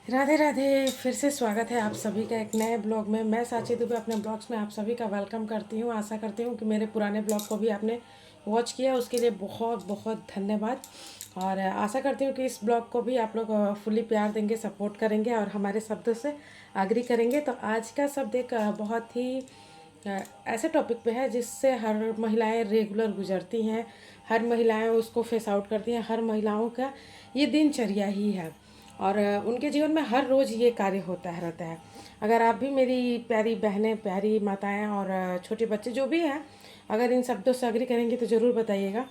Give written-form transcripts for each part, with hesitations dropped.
राधे राधे। फिर से स्वागत है आप सभी का एक नए ब्लॉग में। मैं साची दुबे अपने ब्लॉग्स में आप सभी का वेलकम करती हूँ। आशा करती हूँ कि मेरे पुराने ब्लॉग को भी आपने वॉच किया, उसके लिए बहुत बहुत धन्यवाद। और आशा करती हूँ कि इस ब्लॉग को भी आप लोग फुली प्यार देंगे, सपोर्ट करेंगे और हमारे शब्दों से एग्री करेंगे। तो आज का शब्द एक बहुत ही ऐसे टॉपिक पे है जिससे हर महिलाएं रेगुलर गुजरती हैं, हर महिलाएं उसको फेस आउट करती हैं, हर महिलाओं का ये दिनचर्या ही है और उनके जीवन में हर रोज़ ये कार्य होता है रहता है। अगर आप भी मेरी प्यारी बहनें, प्यारी माताएं और छोटे बच्चे जो भी हैं, अगर इन शब्दों से एग्री करेंगे तो ज़रूर बताइएगा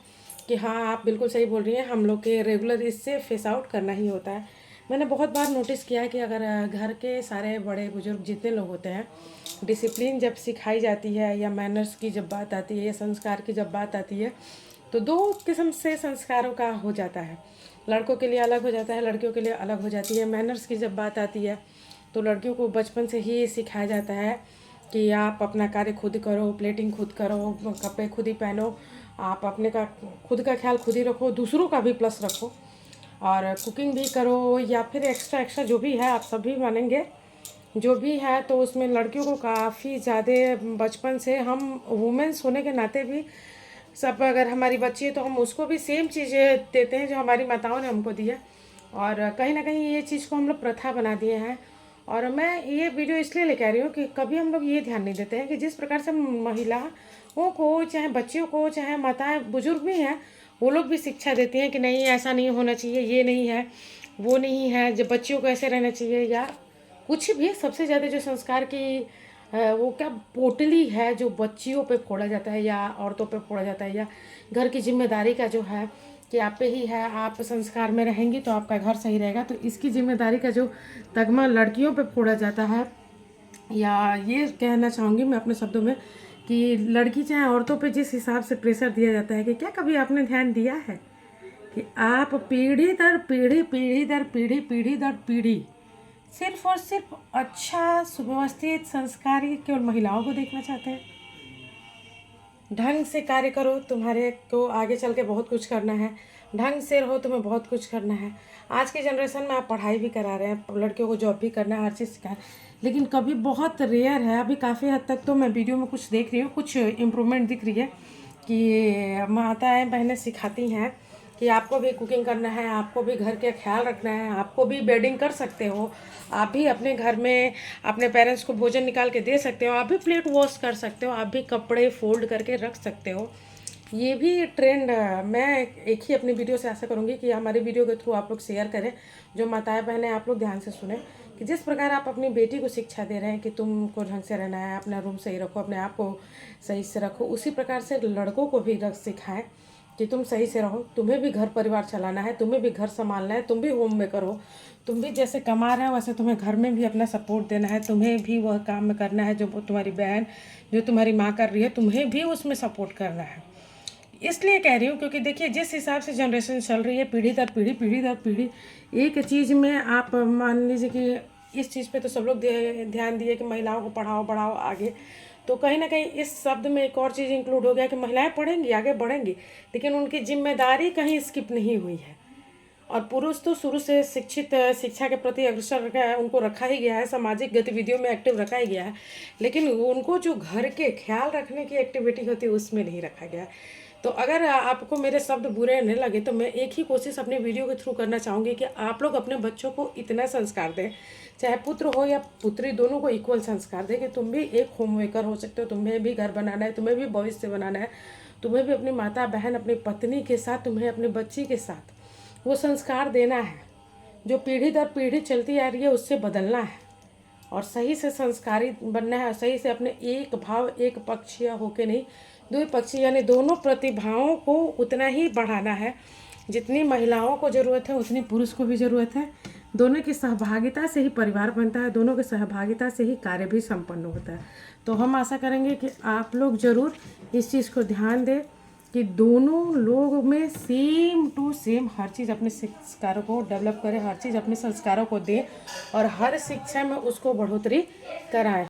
कि हाँ आप बिल्कुल सही बोल रही हैं, हम लोग के रेगुलर इससे फेस आउट करना ही होता है। मैंने बहुत बार नोटिस किया है कि अगर घर के सारे बड़े बुजुर्ग जितने लोग होते हैं, डिसिप्लिन जब सिखाई जाती है या मैनर्स की जब बात आती है या संस्कार की जब बात आती है, तो दो किस्म से संस्कारों का हो जाता है। लड़कों के लिए अलग हो जाता है, लड़कियों के लिए अलग हो जाती है। मैनर्स की जब बात आती है तो लड़कियों को बचपन से ही सिखाया जाता है कि आप अपना कार्य खुद करो, प्लेटिंग खुद करो, कपड़े खुद ही पहनो, आप अपने का खुद का ख्याल खुद ही रखो, दूसरों का भी प्लस रखो और कुकिंग भी करो या फिर एक्स्ट्रा एक्स्ट्रा जो भी है आप सभी मानेंगे जो भी है। तो उसमें लड़कियों को काफ़ी ज़्यादा बचपन से, हम वुमेन्स होने के नाते भी सब, अगर हमारी बच्ची है तो हम उसको भी सेम चीज़ें देते हैं जो हमारी माताओं ने हमको दी है। और कहीं ना कहीं ये चीज़ को हम लोग प्रथा बना दिए हैं। और मैं ये वीडियो इसलिए लेकर आ रही हूँ कि कभी हम लोग ये ध्यान नहीं देते हैं कि जिस प्रकार से महिलाओं को, चाहे बच्चियों को, चाहे माताएं बुजुर्ग भी हैं, वो लोग भी शिक्षा देती हैं कि नहीं ऐसा नहीं होना चाहिए, ये नहीं है, वो नहीं है, जब बच्चियों को ऐसे रहना चाहिए या कुछ भी। सबसे ज़्यादा जो संस्कार की वो क्या पोटली है जो बच्चियों पे फोड़ा जाता है या औरतों पे फोड़ा जाता है, या घर की जिम्मेदारी का जो है कि आप पे ही है, आप संस्कार में रहेंगी तो आपका घर सही रहेगा, तो इसकी जिम्मेदारी का जो तगमा लड़कियों पे फोड़ा जाता है, या ये कहना चाहूँगी मैं अपने शब्दों में कि लड़की चाहे औरतों पे जिस हिसाब से प्रेशर दिया जाता है, कि क्या कभी आपने ध्यान दिया है कि आप पीढ़ी दर पीढ़ी, पीढ़ी दर पीढ़ी, पीढ़ी दर पीढ़ी सिर्फ और सिर्फ अच्छा सुव्यवस्थित संस्कारी केवल महिलाओं को देखना चाहते हैं। ढंग से कार्य करो, तुम्हारे को आगे चल के बहुत कुछ करना है, ढंग से रहो, तुम्हें बहुत कुछ करना है। आज के जनरेशन में आप पढ़ाई भी करा रहे हैं, लड़कियों को जॉब भी करना है, हर चीज़ सिखा, लेकिन कभी बहुत रेयर है, अभी काफ़ी हद तक तो मैं वीडियो में कुछ देख रही हूँ, कुछ इम्प्रूवमेंट दिख रही है कि माताएं बहनें सिखाती हैं कि आपको भी कुकिंग करना है, आपको भी घर का ख्याल रखना है, आपको भी बेडिंग कर सकते हो, आप भी अपने घर में अपने पेरेंट्स को भोजन निकाल के दे सकते हो, आप भी प्लेट वॉश कर सकते हो, आप भी कपड़े फोल्ड करके रख सकते हो। ये भी ट्रेंड मैं एक ही अपनी वीडियो से आशा करूँगी कि हमारी वीडियो के थ्रू आप लोग शेयर करें। जो माताएं बहनें, आप लोग ध्यान से सुने कि जिस प्रकार आप अपनी बेटी को शिक्षा दे रहे हैं कि तुमको ढंग से रहना है, अपना रूम सही रखो, अपने आप को सही से रखो, उसी प्रकार से लड़कों को भी रख सिखाएं कि तुम सही से रहो, तुम्हें भी घर परिवार चलाना है, तुम्हें भी घर संभालना है, तुम भी होम मेकर हो, तुम भी जैसे कमा रहे हो वैसे तुम्हें घर में भी अपना सपोर्ट देना है, तुम्हें भी वह काम करना है जो तुम्हारी बहन, जो तुम्हारी माँ कर रही है, तुम्हें भी उसमें सपोर्ट करना है। इसलिए कह रही हूँ क्योंकि देखिए जिस हिसाब से जनरेशन चल रही है, पीढ़ी दर पीढ़ी, पीढ़ी दर पीढ़ी, एक चीज़ में आप मान लीजिए कि इस चीज़ पे तो सब लोग ध्यान दिए कि महिलाओं को पढ़ाओ बढ़ाओ आगे, तो कहीं ना कहीं इस शब्द में एक और चीज़ इंक्लूड हो गया कि महिलाएं पढ़ेंगी, आगे बढ़ेंगी, लेकिन उनकी जिम्मेदारी कहीं स्किप नहीं हुई है। और पुरुष तो शुरू से शिक्षित, शिक्षा के प्रति अग्रसर उनको रखा ही गया है, सामाजिक गतिविधियों में एक्टिव रखा ही गया है, लेकिन उनको जो घर के ख्याल रखने की एक्टिविटी होती है उसमें नहीं रखा गया है। तो अगर आपको मेरे शब्द बुरे नहीं लगे तो मैं एक ही कोशिश अपने वीडियो के थ्रू करना चाहूँगी कि आप लोग अपने बच्चों को इतना संस्कार दें, चाहे पुत्र हो या पुत्री, दोनों को इक्वल संस्कार दें कि तुम भी एक होम मेकर हो सकते हो, तुम्हें भी घर बनाना है, तुम्हें भी भविष्य बनाना है, तुम्हें भी अपनी माता बहन, अपनी पत्नी के साथ, तुम्हें अपनी बच्ची के साथ वो संस्कार देना है जो पीढ़ी दर पीढ़ी चलती आ रही है, उससे बदलना है और सही से संस्कारी बनना है। सही से अपने एक भाव एक पक्षीय होके नहीं, द्विपक्षीय यानी दोनों प्रतिभाओं को उतना ही बढ़ाना है जितनी महिलाओं को ज़रूरत है उतनी पुरुष को भी ज़रूरत है। दोनों की सहभागिता से ही परिवार बनता है, दोनों की सहभागिता से ही कार्य भी संपन्न होता है। तो हम आशा करेंगे कि आप लोग ज़रूर इस चीज़ को ध्यान दें कि दोनों लोग में सेम टू सेम हर चीज़ अपने संस्कारों को डेवलप करें, हर चीज़ अपने संस्कारों को दें और हर शिक्षा में उसको बढ़ोतरी कराएं।